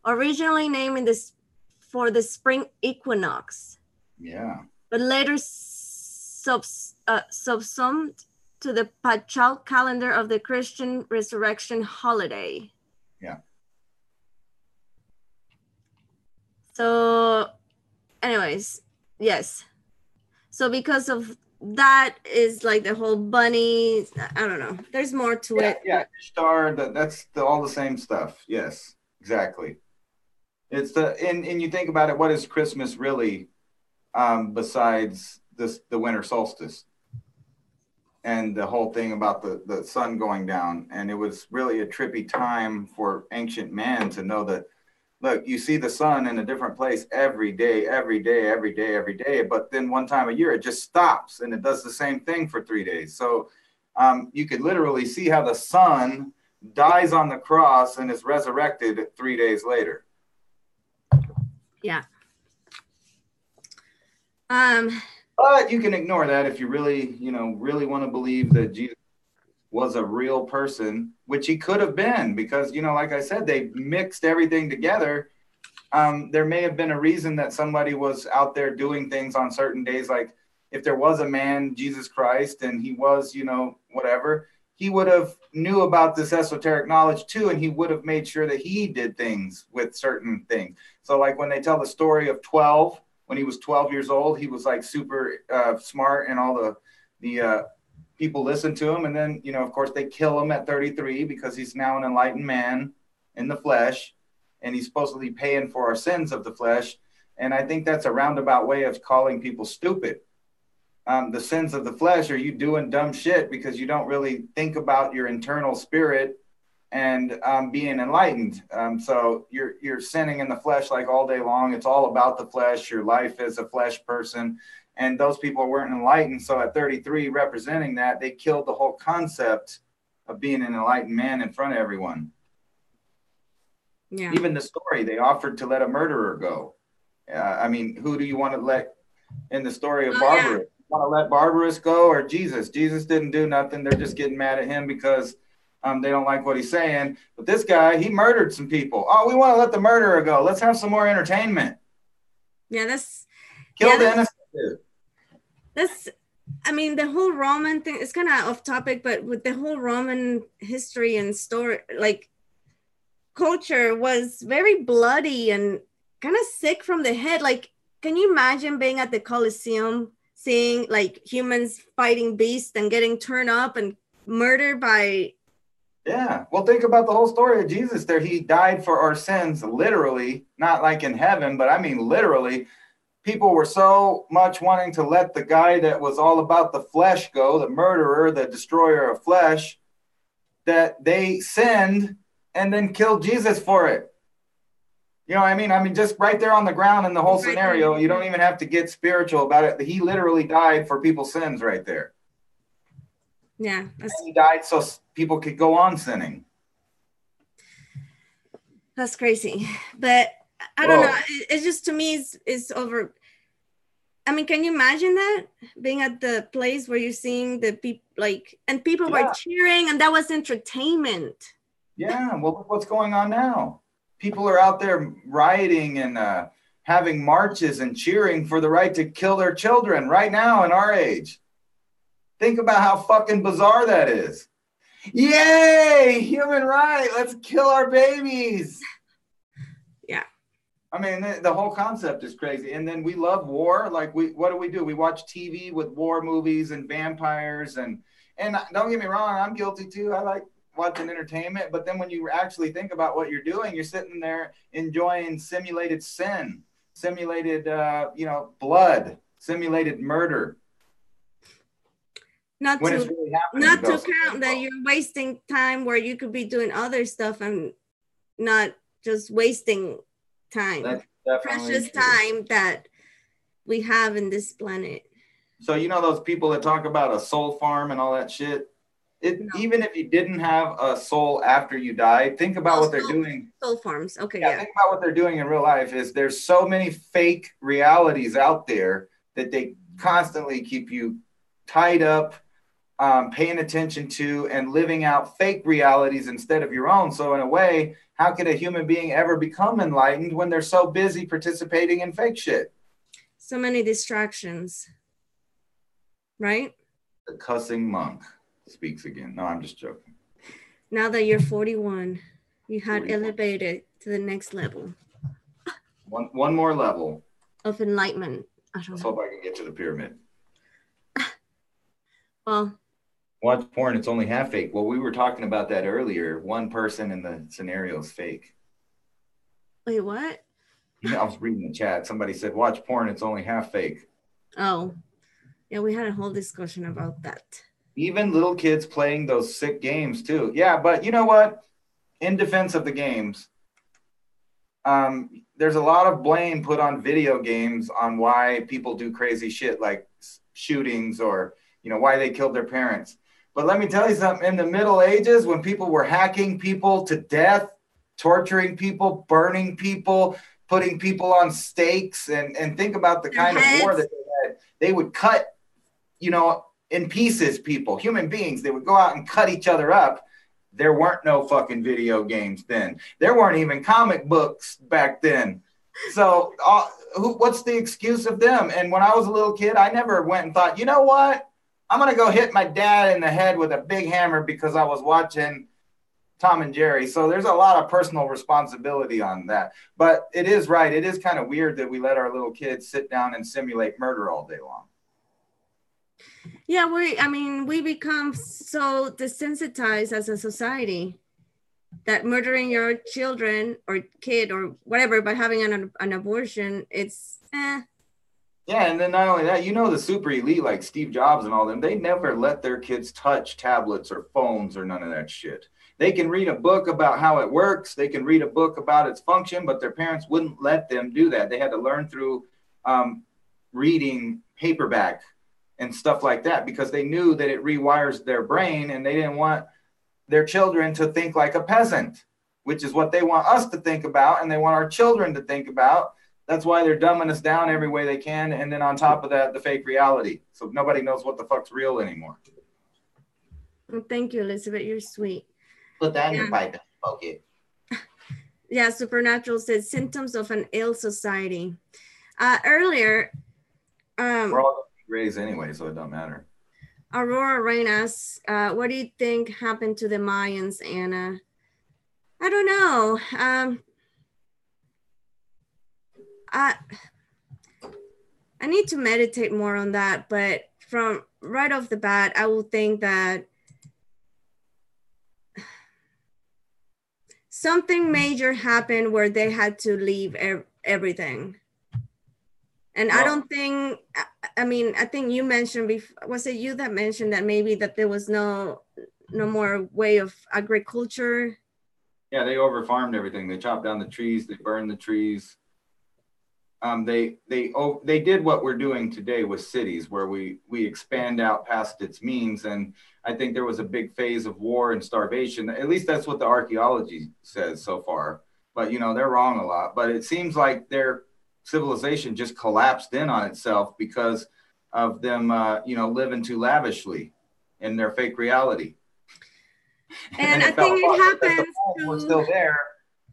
originally named for the spring equinox. Yeah. But later subsumed to the Paschal calendar of the Christian resurrection holiday. Yeah. So, anyways, yes. So because of that is like the whole bunny, I don't know. There's more to it. Yeah, Ishtar, that's all the same stuff. Yes, exactly. It's and you think about it, what is Christmas really, besides the winter solstice and the whole thing about the sun going down? And it was really a trippy time for ancient man to know that, look, you see the sun in a different place every day, but then one time a year it just stops and it does the same thing for 3 days. So you could literally see how the sun dies on the cross and is resurrected 3 days later. Yeah. But you can ignore that if you really, really want to believe that Jesus was a real person, which he could have been, because, like I said, they mixed everything together. There may have been a reason that somebody was out there doing things on certain days. Like if there was a man, Jesus Christ, and he was, whatever, he would have knew about this esoteric knowledge too. And he would have made sure that he did things with certain things. So like when they tell the story of 12, when he was 12 years old, he was like super smart, and all the people listen to him. And then, of course, they kill him at 33 because he's now an enlightened man in the flesh, and he's supposedly paying for our sins of the flesh. And I think that's a roundabout way of calling people stupid. The sins of the flesh are you doing dumb shit because you don't really think about your internal spirit and being enlightened. So you're sinning in the flesh like all day long. It's all about the flesh. Your life is a flesh person. And those people weren't enlightened. So at 33, representing that, they killed the whole concept of being an enlightened man in front of everyone. Yeah. Even the story, they offered to let a murderer go. Who do you want to let in the story of Barbarous? Yeah. You want to let Barbarous go or Jesus? Jesus didn't do nothing. They're just getting mad at him because they don't like what he's saying. But this guy, he murdered some people. Oh, we want to let the murderer go. Let's have some more entertainment. Yeah, that's... Kill the innocent dude. The whole Roman thing is kind of off topic, but with the whole Roman history and story, like culture was very bloody and kind of sick from the head. Like, can you imagine being at the Colosseum, seeing like humans fighting beasts and getting turned up and murdered by Yeah. Well, think about the whole story of Jesus there. He died for our sins, literally, not like in heaven, but I mean literally. People were so much wanting to let the guy that was all about the flesh go, the murderer, the destroyer of flesh, that they sinned and then killed Jesus for it. You know what I mean? I mean, just right there on the ground in the whole scenario, you don't even have to get spiritual about it. He literally died for people's sins right there. Yeah. And he died so people could go on sinning. That's crazy. But I don't know. It's just, to me, it's over. I mean, can you imagine that, being at the place where you're seeing the people, like, and people were cheering, and that was entertainment. Yeah. Well, what's going on now? People are out there rioting and having marches and cheering for the right to kill their children right now in our age. Think about how fucking bizarre that is. Yay, human right. Let's kill our babies. Yeah. I mean, the whole concept is crazy. And then we love war. Like, what do? We watch TV with war movies and vampires. And don't get me wrong, I'm guilty too. I like watching entertainment. But then when you actually think about what you're doing, you're sitting there enjoying simulated sin, simulated, blood, simulated murder. Not to really not to count that you're wasting time where you could be doing other stuff and not just wasting time, precious time that we have in this planet. So you know those people that talk about a soul farm and all that shit? Even if you didn't have a soul after you died, think about what they're doing. Soul farms. Okay, yeah. Think about what they're doing in real life. Is there's so many fake realities out there that they constantly keep you tied up, paying attention to, and living out fake realities instead of your own. So in a way, how could a human being ever become enlightened when they're so busy participating in fake shit? So many distractions, right? The cussing monk speaks again. No, I'm just joking. Now that you're 41, you had elevated to the next level. One more level of enlightenment. Let's hope I can get to the pyramid. Well, watch porn, it's only half fake. Well, we were talking about that earlier. One person in the scenario is fake. Wait, what? I was reading the chat. Somebody said, watch porn, it's only half fake. Oh, yeah, we had a whole discussion about that. Even little kids playing those sick games too. Yeah, but you know what? In defense of the games, there's a lot of blame put on video games on why people do crazy shit like shootings or, why they killed their parents. But let me tell you something, in the Middle Ages, when people were hacking people to death, torturing people, burning people, putting people on stakes, and think about the kind of war that they had. They would cut, in pieces people, human beings. They would go out and cut each other up. There weren't no fucking video games then. There weren't even comic books back then. So what's the excuse of them? And when I was a little kid, I never went and thought, you know what? I'm going to go hit my dad in the head with a big hammer because I was watching Tom and Jerry. So there's a lot of personal responsibility on that. But it is right. It is kind of weird that we let our little kids sit down and simulate murder all day long. Yeah, we become so desensitized as a society that murdering your children or kid or whatever by having an abortion, it's Yeah, and then not only that, the super elite like Steve Jobs and all them, they never let their kids touch tablets or phones or none of that shit. They can read a book about how it works. They can read a book about its function, but their parents wouldn't let them do that. They had to learn through reading paperback and stuff like that because they knew that it rewires their brain, and they didn't want their children to think like a peasant, which is what they want us to think about, and they want our children to think about. That's why they're dumbing us down every way they can. And then on top of that, the fake reality. So nobody knows what the fuck's real anymore. Well, thank you, Elizabeth. You're sweet. Put that in your pipe and smoke it. Yeah, Supernatural says symptoms of an ill society. Earlier, we're all raised anyway, so it don't matter. Aurora Rain asks, what do you think happened to the Mayans, Anna? I don't know. I need to meditate more on that, but from right off the bat, I will think that something major happened where they had to leave everything. And I don't think, I mean, I think you mentioned before, was it you that mentioned that maybe that there was no more way of agriculture? Yeah, they overfarmed everything. They chopped down the trees, they burned the trees. They did what we're doing today with cities, where we expand out past its means. And I think there was a big phase of war and starvation. At least that's what the archaeology says so far. But you know, they're wrong a lot. But it seems like their civilization just collapsed in on itself because of them, living too lavishly in their fake reality. And I think it happens. We're still there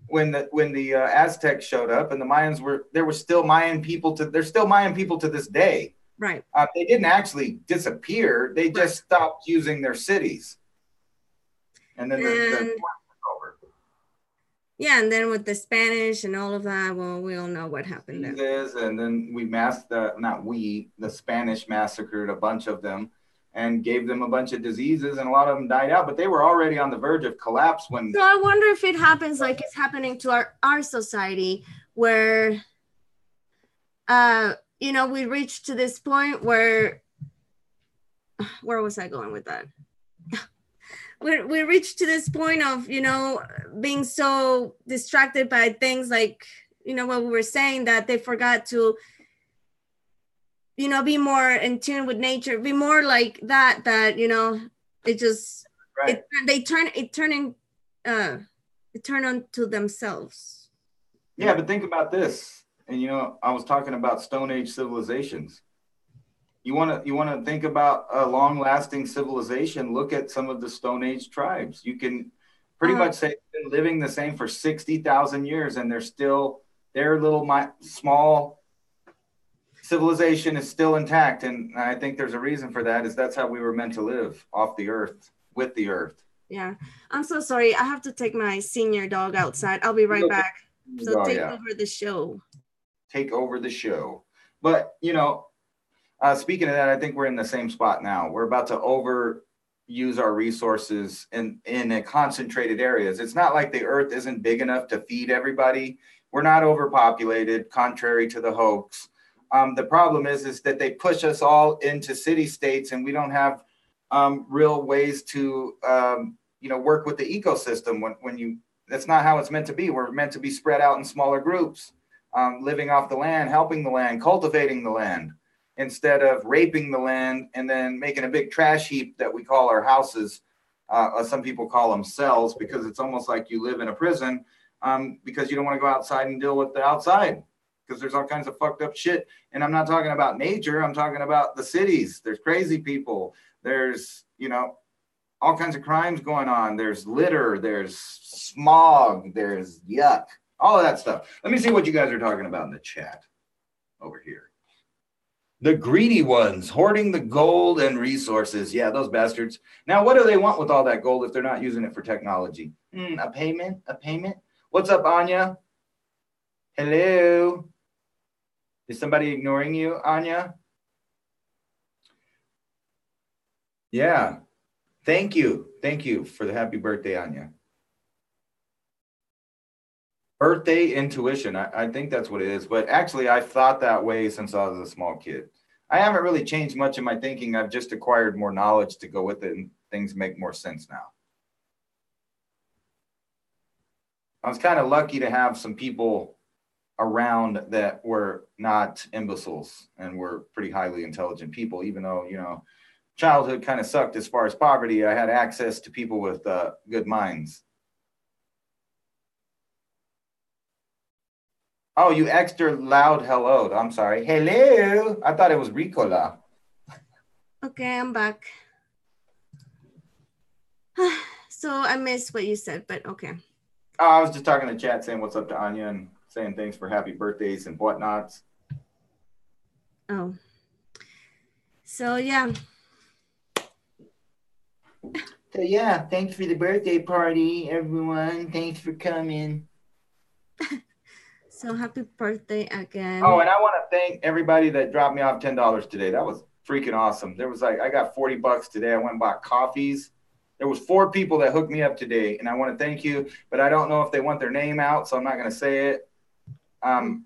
when the Aztecs showed up, and the Mayans there were still Mayan people there's still Mayan people to this day. Right. They didn't actually disappear. They just stopped using their cities. And then the over. Yeah, and then with the Spanish and all of that, well, we all know what happened then. And then the Spanish massacred a bunch of them and gave them a bunch of diseases, and a lot of them died out, but they were already on the verge of collapse when. So I wonder if it happens like it's happening to our society, where we reached to this point where was I going with that? we reached to this point of, being so distracted by things like, what we were saying, that they forgot to, be more in tune with nature, be more like that, it just, right. It turn on to themselves. Yeah, but think about this. And, I was talking about Stone Age civilizations. You want to think about a long-lasting civilization, look at some of the Stone Age tribes. You can pretty much say they've been living the same for 60,000 years, and their little small civilization is still intact. And I think there's a reason for that, is that's how we were meant to live, off the earth, with the earth. Yeah. I'm so sorry. I have to take my senior dog outside. I'll be right back. So take over the show. Take over the show. But, speaking of that, I think we're in the same spot now. We're about to overuse our resources in a concentrated areas. It's not like the earth isn't big enough to feed everybody. We're not overpopulated, contrary to the hoax. The problem is that they push us all into city states, and we don't have real ways to, work with the ecosystem. That's not how it's meant to be. We're meant to be spread out in smaller groups, living off the land, helping the land, cultivating the land, instead of raping the land and then making a big trash heap that we call our houses. Some people call them cells, because it's almost like you live in a prison, because you don't want to go outside and deal with the outside, because there's all kinds of fucked up shit. And I'm not talking about nature. I'm talking about the cities. There's crazy people. There's, all kinds of crimes going on. There's litter. There's smog. There's yuck. All of that stuff. Let me see what you guys are talking about in the chat over here. The greedy ones, hoarding the gold and resources. Yeah, those bastards. Now, what do they want with all that gold if they're not using it for technology? A payment? A payment? What's up, Anya? Hello? Is somebody ignoring you, Anya? Yeah. Thank you. Thank you for the happy birthday, Anya. Birthday intuition. I think that's what it is. But actually, I've thought that way since I was a small kid. I haven't really changed much in my thinking. I've just acquired more knowledge to go with it, and things make more sense now. I was kind of lucky to have some people around that were not imbeciles and were pretty highly intelligent people, even though, childhood kind of sucked as far as poverty. I had access to people with good minds. Oh, you extra loud hello. I'm sorry. Hello. I thought it was Ricola. Okay, I'm back. So I missed what you said, but okay. Oh, I was just talking to chat, saying what's up to Anya and saying thanks for happy birthdays and whatnots. Oh. So, yeah. So, yeah, thanks for the birthday party, everyone. Thanks for coming. So, happy birthday again. Oh, and I want to thank everybody that dropped me off $10 today. That was freaking awesome. I got $40 today. I went and bought coffees. There was 4 people that hooked me up today, and I want to thank you, but I don't know if they want their name out, so I'm not going to say it. I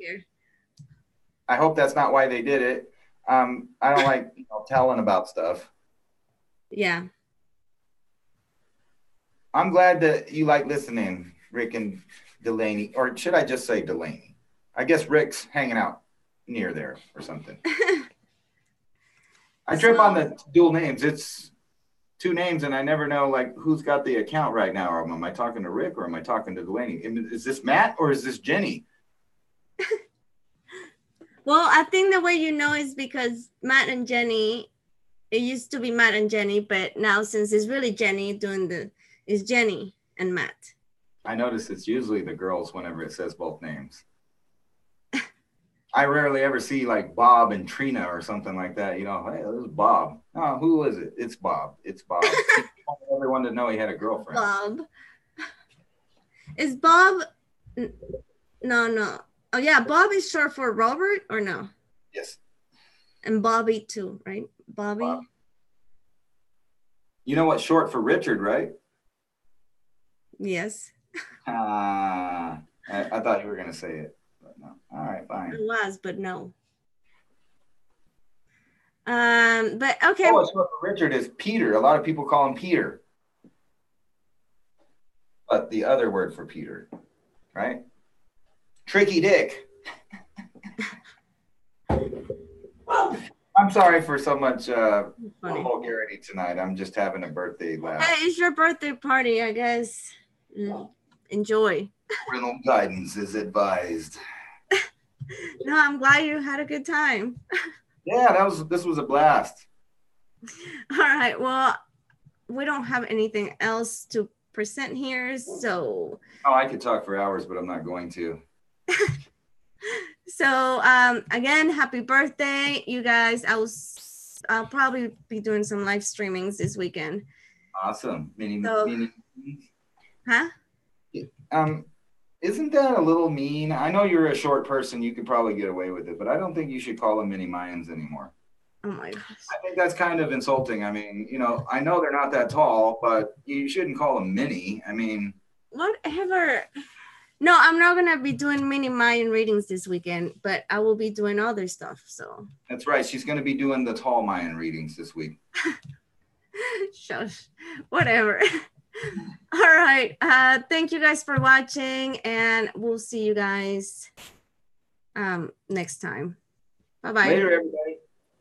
hope that's not why they did it. I don't like telling about stuff. Yeah. I'm glad that you like listening, Rick and Delaney, or should I just say Delaney? I guess Rick's hanging out near there or something. I trip on the dual names. It's 2 names, and I never know like who's got the account right now. Or am I talking to Rick or am I talking to Delaney? Is this Matt or is this Jenny? Well, I think the way you know is because Matt and Jenny, it used to be Matt and Jenny, but now since it's really Jenny it's Jenny and Matt. I notice it's usually the girls whenever it says both names. I rarely ever see like Bob and Trina or something like that. Hey, this is Bob. Oh, who is it? It's Bob. It's Bob. He wanted everyone to know he had a girlfriend. Bob. Is Bob? No. Oh yeah, Bob is short for Robert or no? Yes. And Bobby too, right? Bobby. Bob. You know what's short for Richard, right? Yes. I thought you were going to say it, but no. All right, fine. It was, but no. But okay. What's short for Richard is Peter. A lot of people call him Peter. But the other word for Peter, right? Tricky Dick. I'm sorry for so much vulgarity tonight. I'm just having a birthday laugh. Hey, it's your birthday party, I guess. Enjoy. Parental guidance is advised. No, I'm glad you had a good time. Yeah, this was a blast. All right. Well, we don't have anything else to present here, so. Oh, I could talk for hours, but I'm not going to. So again, happy birthday, you guys. I'll probably be doing some live streamings this weekend. Awesome. Huh? Isn't that a little mean? I know you're a short person. You could probably get away with it, but I don't think you should call them mini Mayans anymore. Oh my gosh. I think that's kind of insulting. I mean, I know they're not that tall, but you shouldn't call them mini. I mean, whatever. No, I'm not going to be doing mini Mayan readings this weekend, but I will be doing other stuff. So that's right. She's going to be doing the tall Mayan readings this week. Shush. Whatever. All right. Thank you guys for watching, and we'll see you guys next time. Bye-bye. Later, everybody.